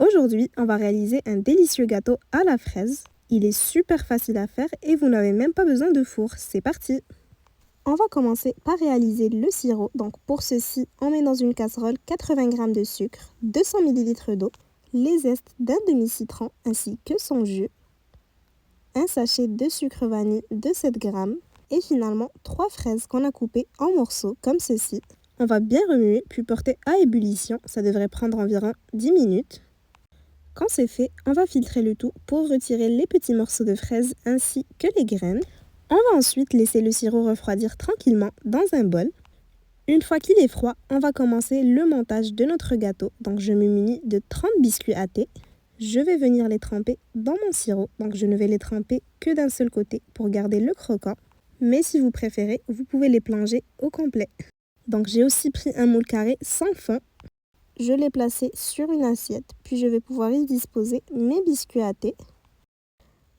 Aujourd'hui, on va réaliser un délicieux gâteau à la fraise. Il est super facile à faire et vous n'avez même pas besoin de four. C'est parti! On va commencer par réaliser le sirop. Donc pour ceci, on met dans une casserole 80 g de sucre, 200 ml d'eau, les zestes d'un demi-citron ainsi que son jus, un sachet de sucre vanille de 7 g et finalement 3 fraises qu'on a coupées en morceaux comme ceci. On va bien remuer puis porter à ébullition. Ça devrait prendre environ 10 minutes. Quand c'est fait, on va filtrer le tout pour retirer les petits morceaux de fraises ainsi que les graines. On va ensuite laisser le sirop refroidir tranquillement dans un bol. Une fois qu'il est froid, on va commencer le montage de notre gâteau. Donc je me munis de 30 biscuits à thé. Je vais venir les tremper dans mon sirop. Donc je ne vais les tremper que d'un seul côté pour garder le croquant. Mais si vous préférez, vous pouvez les plonger au complet. Donc j'ai aussi pris un moule carré sans fond. Je l'ai placé sur une assiette, puis je vais pouvoir y disposer mes biscuits à thé.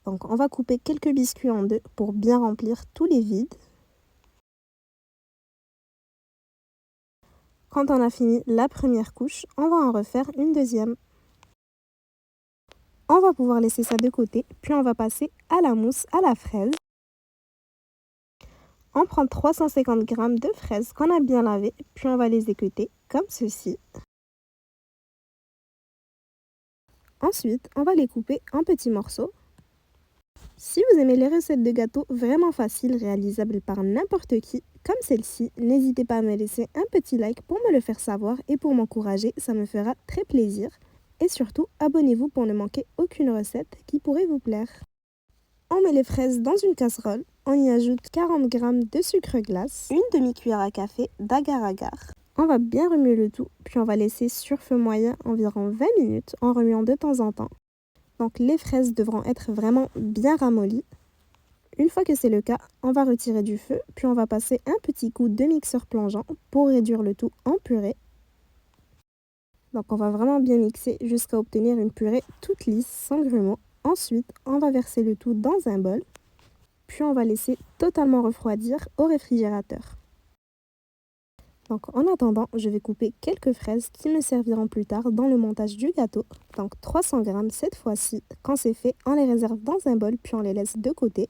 Donc on va couper quelques biscuits en deux pour bien remplir tous les vides. Quand on a fini la première couche, on va en refaire une deuxième. On va pouvoir laisser ça de côté, puis on va passer à la mousse à la fraise. On prend 350 g de fraises qu'on a bien lavées, puis on va les équeuter comme ceci. Ensuite, on va les couper en petits morceaux. Si vous aimez les recettes de gâteaux vraiment faciles, réalisables par n'importe qui, comme celle-ci, n'hésitez pas à me laisser un petit like pour me le faire savoir et pour m'encourager, ça me fera très plaisir. Et surtout, abonnez-vous pour ne manquer aucune recette qui pourrait vous plaire. On met les fraises dans une casserole, on y ajoute 40 g de sucre glace, une demi-cuillère à café d'agar-agar. On va bien remuer le tout, puis on va laisser sur feu moyen environ 20 minutes en remuant de temps en temps. Donc les fraises devront être vraiment bien ramollies. Une fois que c'est le cas, on va retirer du feu, puis on va passer un petit coup de mixeur plongeant pour réduire le tout en purée. Donc on va vraiment bien mixer jusqu'à obtenir une purée toute lisse, sans grumeaux. Ensuite, on va verser le tout dans un bol, puis on va laisser totalement refroidir au réfrigérateur. Donc en attendant, je vais couper quelques fraises qui me serviront plus tard dans le montage du gâteau. Donc 300 g cette fois-ci. Quand c'est fait, on les réserve dans un bol puis on les laisse de côté.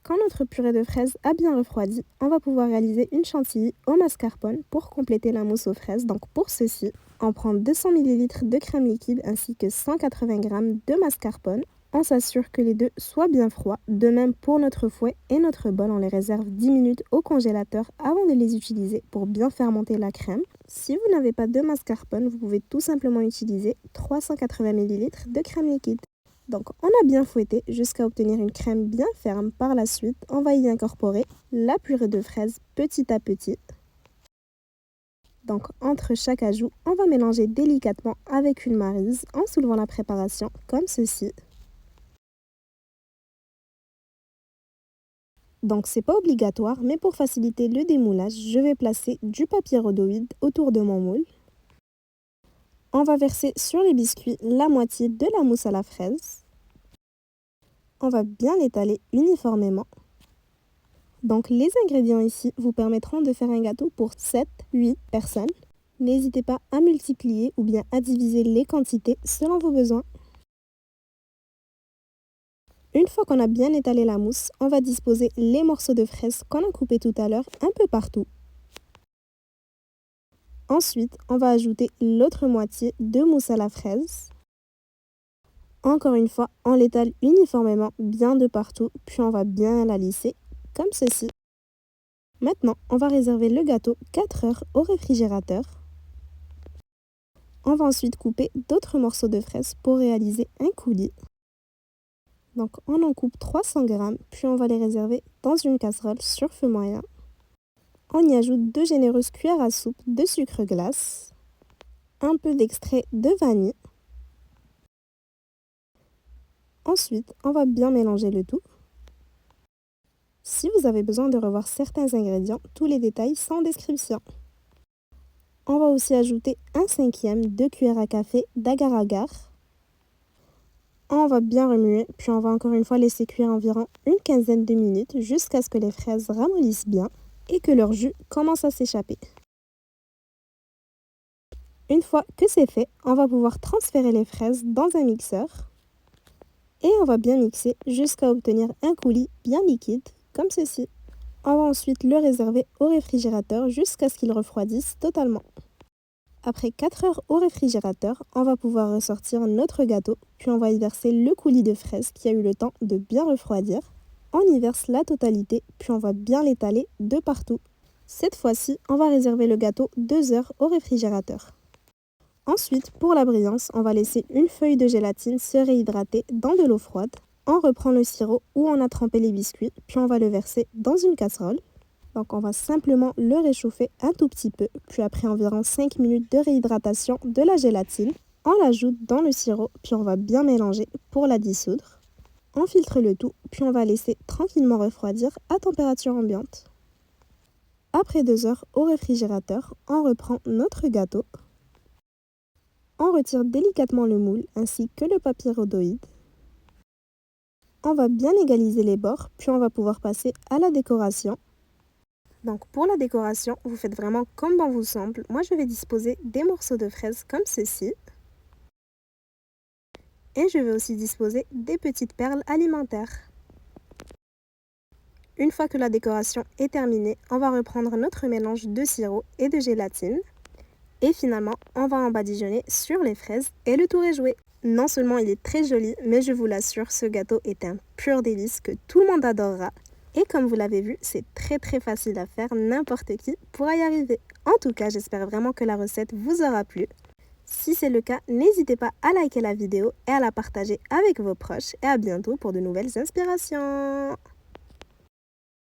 Quand notre purée de fraises a bien refroidi, on va pouvoir réaliser une chantilly au mascarpone pour compléter la mousse aux fraises. Donc pour ceci, on prend 200 ml de crème liquide ainsi que 180 g de mascarpone. On s'assure que les deux soient bien froids. De même pour notre fouet et notre bol, on les réserve 10 minutes au congélateur avant de les utiliser pour bien faire monter la crème. Si vous n'avez pas de mascarpone, vous pouvez tout simplement utiliser 380 ml de crème liquide. Donc on a bien fouetté jusqu'à obtenir une crème bien ferme. Par la suite, on va y incorporer la purée de fraises petit à petit. Donc entre chaque ajout, on va mélanger délicatement avec une maryse en soulevant la préparation comme ceci. Donc c'est pas obligatoire, mais pour faciliter le démoulage, je vais placer du papier rhodoïde autour de mon moule. On va verser sur les biscuits la moitié de la mousse à la fraise. On va bien l'étaler uniformément. Donc les ingrédients ici vous permettront de faire un gâteau pour 7-8 personnes. N'hésitez pas à multiplier ou bien à diviser les quantités selon vos besoins. Une fois qu'on a bien étalé la mousse, on va disposer les morceaux de fraises qu'on a coupés tout à l'heure un peu partout. Ensuite, on va ajouter l'autre moitié de mousse à la fraise. Encore une fois, on l'étale uniformément bien de partout, puis on va bien la lisser comme ceci. Maintenant, on va réserver le gâteau 4 heures au réfrigérateur. On va ensuite couper d'autres morceaux de fraises pour réaliser un coulis. Donc on en coupe 300 g, puis on va les réserver dans une casserole sur feu moyen. On y ajoute 2 généreuses cuillères à soupe de sucre glace, un peu d'extrait de vanille. Ensuite, on va bien mélanger le tout. Si vous avez besoin de revoir certains ingrédients, tous les détails sont en description. On va aussi ajouter 1/5 de cuillère à café d'agar-agar. On va bien remuer, puis on va encore une fois laisser cuire environ une quinzaine de minutes jusqu'à ce que les fraises ramollissent bien et que leur jus commence à s'échapper. Une fois que c'est fait, on va pouvoir transférer les fraises dans un mixeur et on va bien mixer jusqu'à obtenir un coulis bien liquide, comme ceci. On va ensuite le réserver au réfrigérateur jusqu'à ce qu'il refroidisse totalement. Après 4 heures au réfrigérateur, on va pouvoir ressortir notre gâteau, puis on va y verser le coulis de fraises qui a eu le temps de bien refroidir. On y verse la totalité, puis on va bien l'étaler de partout. Cette fois-ci, on va réserver le gâteau 2 heures au réfrigérateur. Ensuite, pour la brillance, on va laisser une feuille de gélatine se réhydrater dans de l'eau froide. On reprend le sirop où on a trempé les biscuits, puis on va le verser dans une casserole. Donc on va simplement le réchauffer un tout petit peu, puis après environ 5 minutes de réhydratation de la gélatine, on l'ajoute dans le sirop, puis on va bien mélanger pour la dissoudre. On filtre le tout, puis on va laisser tranquillement refroidir à température ambiante. Après 2 heures au réfrigérateur, on reprend notre gâteau. On retire délicatement le moule ainsi que le papier rhodoïde. On va bien égaliser les bords, puis on va pouvoir passer à la décoration. Donc pour la décoration, vous faites vraiment comme bon vous semble. Moi, je vais disposer des morceaux de fraises comme ceci. Et je vais aussi disposer des petites perles alimentaires. Une fois que la décoration est terminée, on va reprendre notre mélange de sirop et de gélatine. Et finalement, on va en badigeonner sur les fraises et le tour est joué. Non seulement il est très joli, mais je vous l'assure, ce gâteau est un pur délice que tout le monde adorera. Et comme vous l'avez vu, c'est très facile à faire, n'importe qui pourra y arriver. En tout cas, j'espère vraiment que la recette vous aura plu. Si c'est le cas, n'hésitez pas à liker la vidéo et à la partager avec vos proches. Et à bientôt pour de nouvelles inspirations.